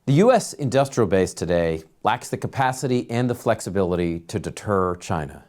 The U.S. industrial base today lacks the capacity and the flexibility to deter China.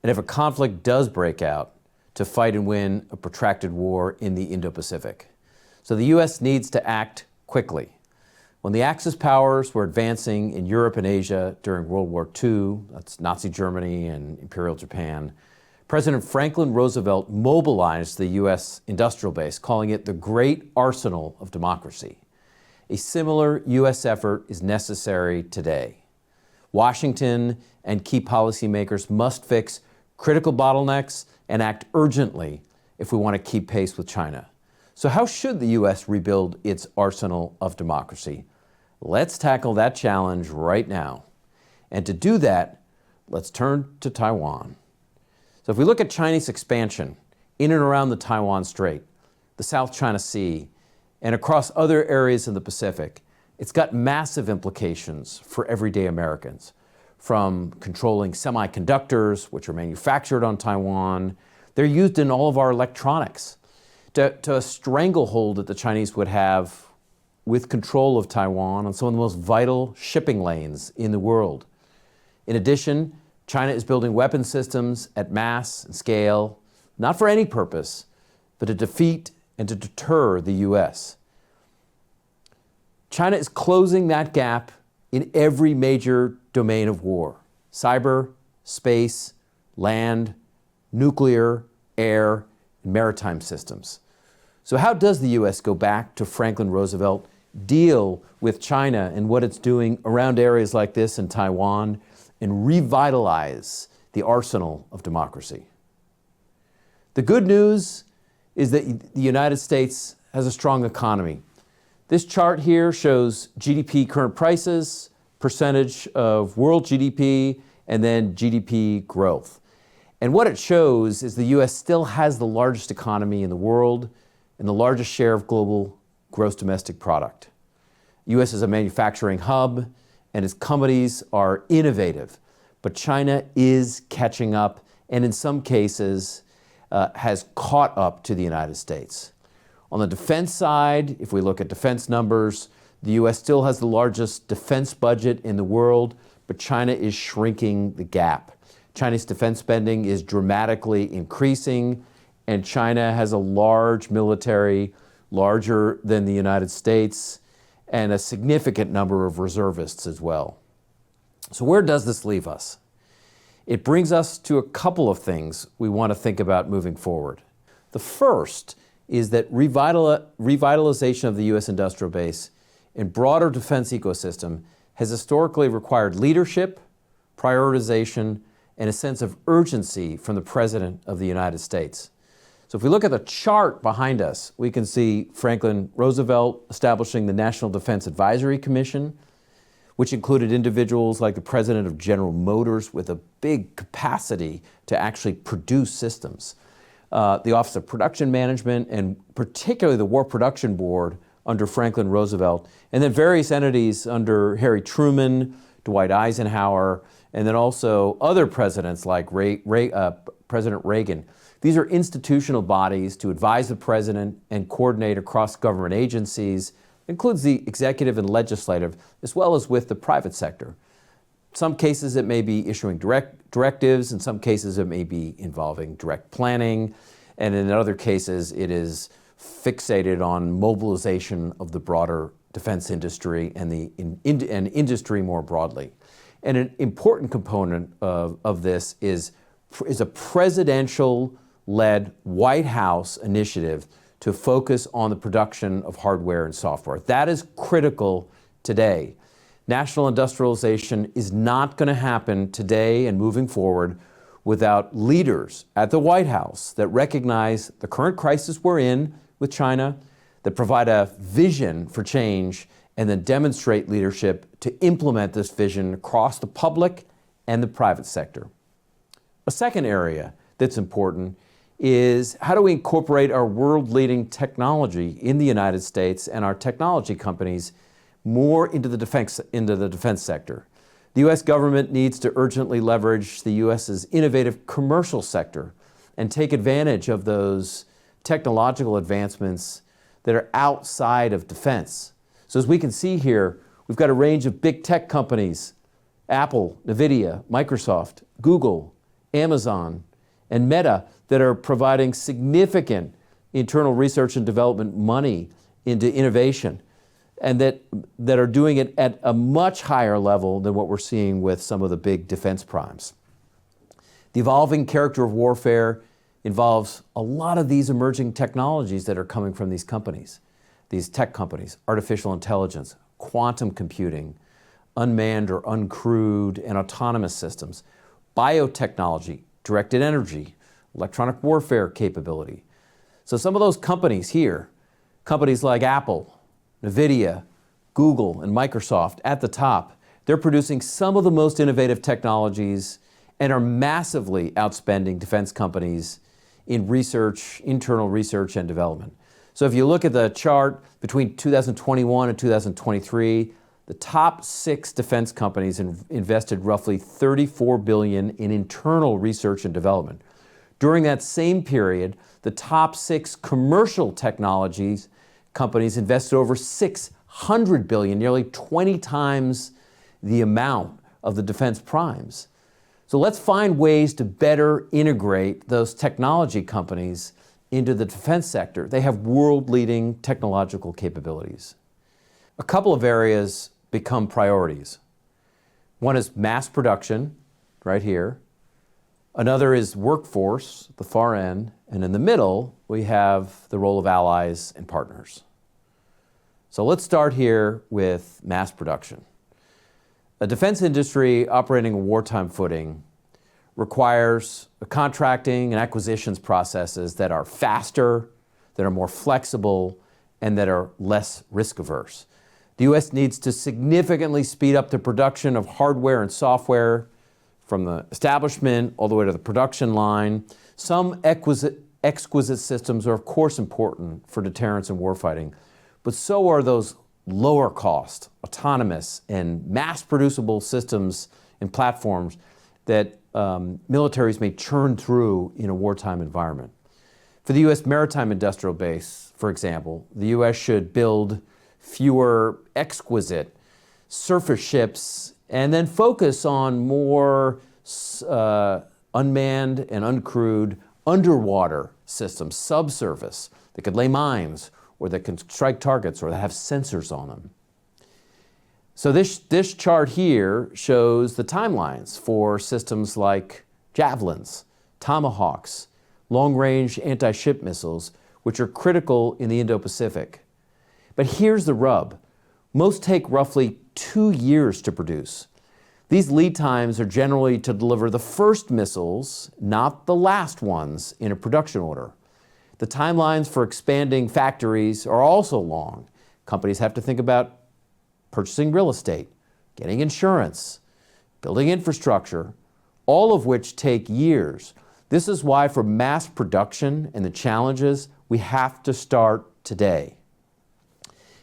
And if a conflict does break out, to fight and win a protracted war in the Indo-Pacific. So the U.S. needs to act quickly. When the Axis powers were advancing in Europe and Asia during World War II, that's Nazi Germany and Imperial Japan, President Franklin Roosevelt mobilized the U.S. industrial base, calling it the Great Arsenal of Democracy. A similar U.S. effort is necessary today. Washington and key policymakers must fix critical bottlenecks and act urgently if we want to keep pace with China. So how should the U.S. rebuild its arsenal of democracy? Let's tackle that challenge right now. And to do that, let's turn to Taiwan. So if we look at Chinese expansion in and around the Taiwan Strait, the South China Sea, and across other areas in the Pacific, it's got massive implications for everyday Americans, from controlling semiconductors, which are manufactured on Taiwan. They're used in all of our electronics, to a stranglehold that the Chinese would have with control of Taiwan on some of the most vital shipping lanes in the world. In addition, China is building weapon systems at mass and scale, not for any purpose, but to defeat and to deter the U.S. China is closing that gap in every major domain of war: cyber, space, land, nuclear, air, and maritime systems. So how does the U.S. go back to Franklin Roosevelt, deal with China and what it's doing around areas like this in Taiwan, and revitalize the arsenal of democracy? The good news is that the United States has a strong economy. This chart here shows GDP current prices, percentage of world GDP, and then GDP growth. And what it shows is the U.S. still has the largest economy in the world and the largest share of global gross domestic product. The U.S. is a manufacturing hub, and its companies are innovative. But China is catching up, and in some cases has caught up to the United States. On the defense side, if we look at defense numbers, the U.S. still has the largest defense budget in the world, but China is shrinking the gap. China's defense spending is dramatically increasing, and China has a large military, larger than the United States, and a significant number of reservists as well. So where does this leave us? It brings us to a couple of things we want to think about moving forward. The first is that revitalization of the U.S. industrial base and broader defense ecosystem has historically required leadership, prioritization, and a sense of urgency from the President of the United States. So if we look at the chart behind us, we can see Franklin Roosevelt establishing the National Defense Advisory Commission, which included individuals like the president of General Motors with a big capacity to actually produce systems. The Office of Production Management, and particularly the War Production Board under Franklin Roosevelt, and then various entities under Harry Truman, Dwight Eisenhower, and then also other presidents like President Reagan. These are institutional bodies to advise the president and coordinate across government agencies. It includes the executive and legislative, as well as with the private sector. Some cases it may be issuing directives, in some cases it may be involving direct planning, and in other cases it is fixated on mobilization of the broader defense industry and industry more broadly. And an important component of this is a presidential-led White House initiative to focus on the production of hardware and software. That is critical today. National industrialization is not going to happen today and moving forward without leaders at the White House that recognize the current crisis we're in with China, that provide a vision for change, and then demonstrate leadership to implement this vision across the public and the private sector. A second area that's important is how do we incorporate our world-leading technology in the United States and our technology companies more into the defense sector. The U.S. government needs to urgently leverage the U.S.'s innovative commercial sector and take advantage of those technological advancements that are outside of defense. So as we can see here, We've got a range of big tech companies, Apple, NVIDIA, Microsoft, Google, Amazon, and Meta, that are providing significant internal research and development money into innovation, and that are doing it at a much higher level than what we're seeing with some of the big defense primes. The evolving character of warfare involves a lot of these emerging technologies that are coming from these companies, these tech companies: artificial intelligence, quantum computing, unmanned or uncrewed and autonomous systems, biotechnology, directed energy, electronic warfare capability. So some of those companies here, companies like Apple, NVIDIA, Google, and Microsoft at the top, they're producing some of the most innovative technologies and are massively outspending defense companies in research, internal research and development. So if you look at the chart between 2021 and 2023, the top 6 defense companies invested roughly $34 billion in internal research and development. During that same period, the top 6 commercial technologies companies invested over $600 billion, nearly 20 times the amount of the defense primes. So let's find ways to better integrate those technology companies into the defense sector. They have world-leading technological capabilities. A couple of areas become priorities. One is mass production, right here. Another is workforce, the far end. And in the middle, we have the role of allies and partners. So let's start here with mass production. A defense industry operating a wartime footing requires contracting and acquisitions processes that are faster, that are more flexible, and that are less risk-averse. The U.S. needs to significantly speed up the production of hardware and software from the establishment all the way to the production line. Some exquisite systems are, of course, important for deterrence and warfighting, but so are those lower cost, autonomous, and mass-producible systems and platforms that militaries may churn through in a wartime environment. For the U.S. maritime industrial base, for example, the U.S. should build fewer exquisite surface ships and then focus on more unmanned and uncrewed underwater systems, subsurface, that could lay mines or that can strike targets or that have sensors on them. So this chart here shows the timelines for systems like Javelins, Tomahawks, long-range anti-ship missiles, which are critical in the Indo-Pacific. But here's the rub. Most take roughly 2 years to produce. These lead times are generally to deliver the first missiles, not the last ones, in a production order. The timelines for expanding factories are also long. Companies have to think about purchasing real estate, getting insurance, building infrastructure, all of which take years. This is why for mass production and the challenges, we have to start today.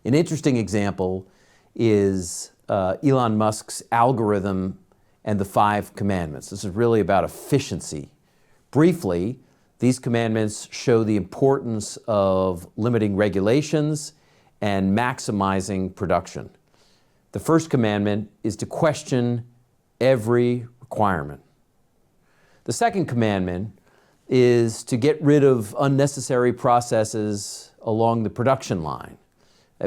An interesting example is Elon Musk's algorithm and the 5 commandments. This is really about efficiency. Briefly, these commandments show the importance of limiting regulations and maximizing production. The first commandment is to question every requirement. The second commandment is to get rid of unnecessary processes along the production line,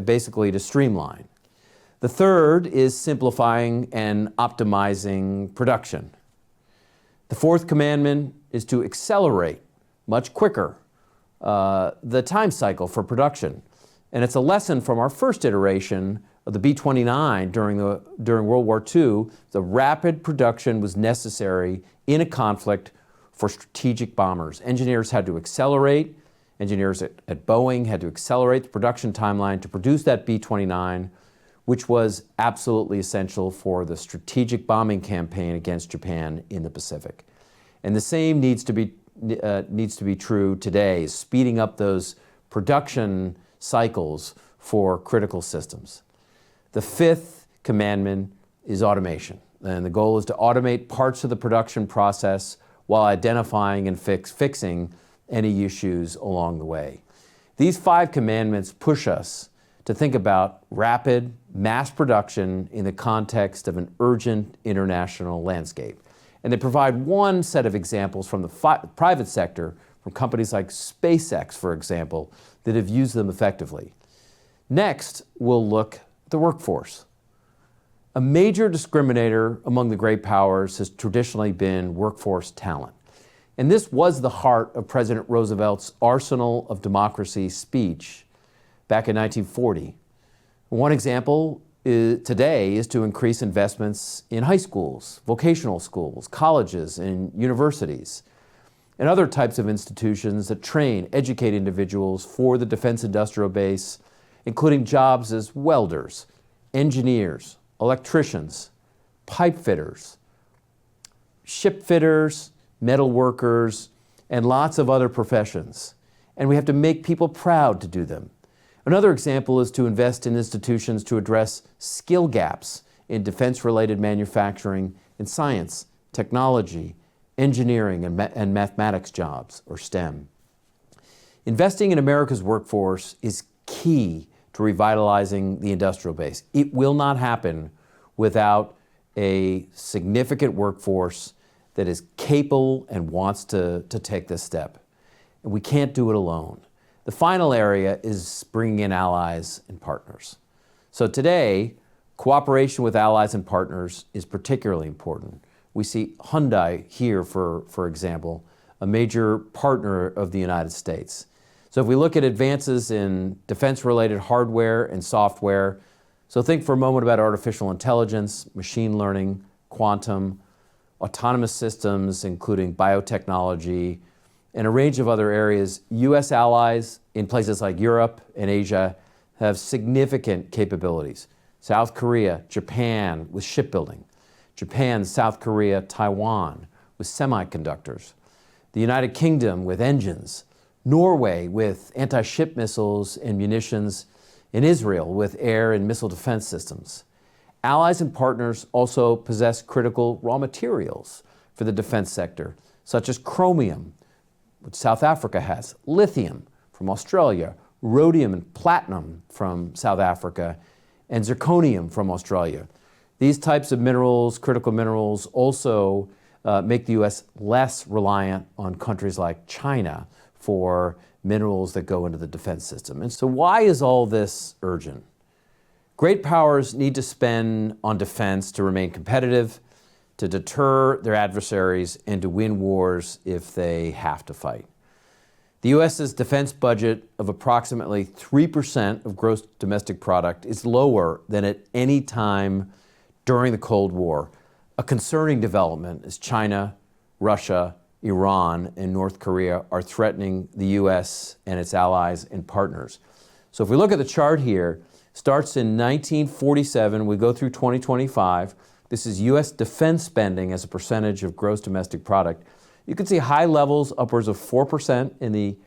basically to streamline. The third is simplifying and optimizing production. The fourth commandment is to accelerate much quicker the time cycle for production. And it's a lesson from our first iteration of the B-29 during World War II. The rapid production was necessary in a conflict for strategic bombers. Engineers had to accelerate. Engineers at Boeing had to accelerate the production timeline to produce that B-29, which was absolutely essential for the strategic bombing campaign against Japan in the Pacific. And the same needs to be true today, speeding up those production cycles for critical systems. The fifth commandment is automation. And the goal is to automate parts of the production process while identifying and fixing any issues along the way. These 5 commandments push us to think about rapid mass production in the context of an urgent international landscape. And they provide one set of examples from the private sector, from companies like SpaceX, for example, that have used them effectively. Next, we'll look at the workforce. A major discriminator among the great powers has traditionally been workforce talent. And this was the heart of President Roosevelt's Arsenal of Democracy speech back in 1940. One example today is to increase investments in high schools, vocational schools, colleges, and universities, and other types of institutions that train, educate individuals for the defense industrial base, including jobs as welders, engineers, electricians, pipe fitters, ship fitters, metal workers, and lots of other professions. And we have to make people proud to do them. Another example is to invest in institutions to address skill gaps in defense-related manufacturing and science, technology, engineering, and mathematics jobs, or STEM. Investing in America's workforce is key to revitalizing the industrial base. It will not happen without a significant workforce that is capable and wants to take this step. And we can't do it alone. The final area is bringing in allies and partners. So today, cooperation with allies and partners is particularly important. We see Hyundai here, for example, a major partner of the United States. So if we look at advances in defense-related hardware and software, so think for a moment about artificial intelligence, machine learning, quantum, autonomous systems, including biotechnology, and a range of other areas. U.S. allies in places like Europe and Asia have significant capabilities. South Korea, Japan with shipbuilding, Japan, South Korea, Taiwan with semiconductors, the United Kingdom with engines, Norway with anti-ship missiles and munitions, and Israel with air and missile defense systems. Allies and partners also possess critical raw materials for the defense sector, such as chromium, which South Africa has, lithium from Australia, rhodium and platinum from South Africa, and zirconium from Australia. These types of minerals, critical minerals, also make the U.S. less reliant on countries like China for minerals that go into the defense system. And so why is all this urgent? Great powers need to spend on defense to remain competitive, to deter their adversaries, and to win wars if they have to fight. The U.S.'s defense budget of approximately 3% of gross domestic product is lower than at any time during the Cold War, a concerning development as China, Russia, Iran, and North Korea are threatening the U.S. and its allies and partners. So if we look at the chart here, starts in 1947, we go through 2025. This is U.S. defense spending as a percentage of gross domestic product. You can see high levels, upwards of 4% in the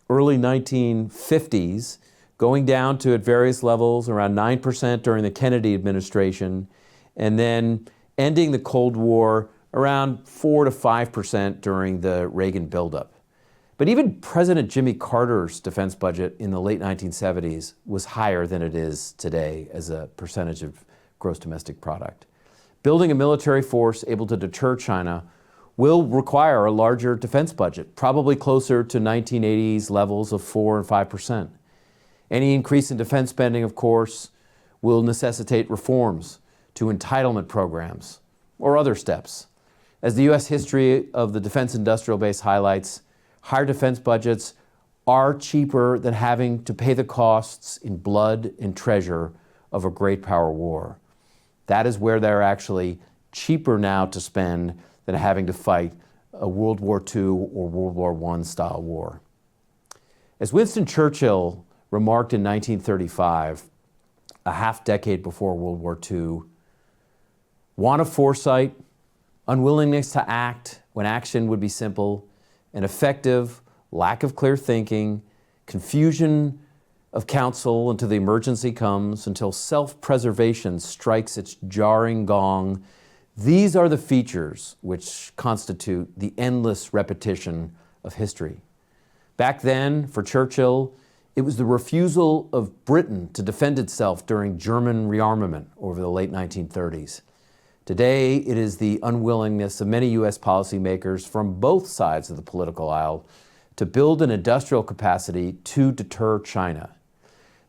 early 1950s, going down to at various levels around 9% during the Kennedy administration, and then ending the Cold War around 4 to 5% during the Reagan buildup. But even President Jimmy Carter's defense budget in the late 1970s was higher than it is today as a percentage of gross domestic product. Building a military force able to deter China will require a larger defense budget, probably closer to 1980s levels of 4 and 5%. Any increase in defense spending, of course, will necessitate reforms to entitlement programs or other steps. As the U.S. history of the defense industrial base highlights, higher defense budgets are cheaper than having to pay the costs in blood and treasure of a great power war. That is where they're actually cheaper now to spend than having to fight a World War II or World War I style war. As Winston Churchill remarked in 1935, a half decade before World War II, want of foresight, unwillingness to act when action would be simple, an effective lack of clear thinking, confusion of counsel until the emergency comes, until self-preservation strikes its jarring gong. These are the features which constitute the endless repetition of history. Back then, for Churchill, It was the refusal of Britain to defend itself during German rearmament over the late 1930s. Today, it is the unwillingness of many U.S. policymakers from both sides of the political aisle to build an industrial capacity to deter China.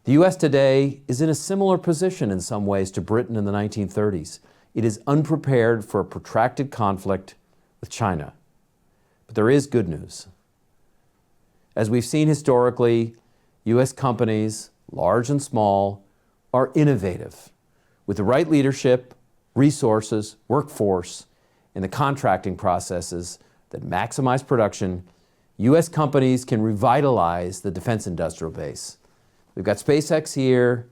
The U.S. today is in a similar position in some ways to Britain in the 1930s. It is unprepared for a protracted conflict with China. But there is good news. As we've seen historically, U.S. companies, large and small, are innovative. With the right leadership, resources, workforce, and the contracting processes that maximize production, U.S. companies can revitalize the defense industrial base. We've got SpaceX here,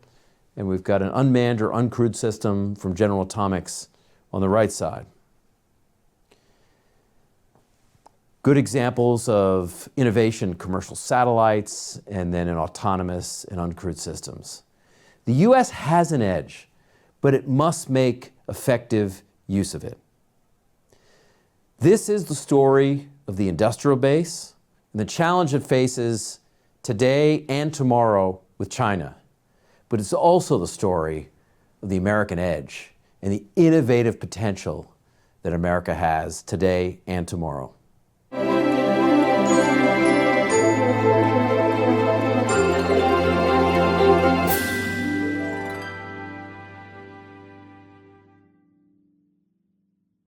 and we've got an unmanned or uncrewed system from General Atomics on the right side. Good examples of innovation, commercial satellites, and then in autonomous and uncrewed systems. The U.S. has an edge, but it must make effective use of it. This is the story of the industrial base and the challenge it faces today and tomorrow with China. But it's also the story of the American edge and the innovative potential that America has today and tomorrow.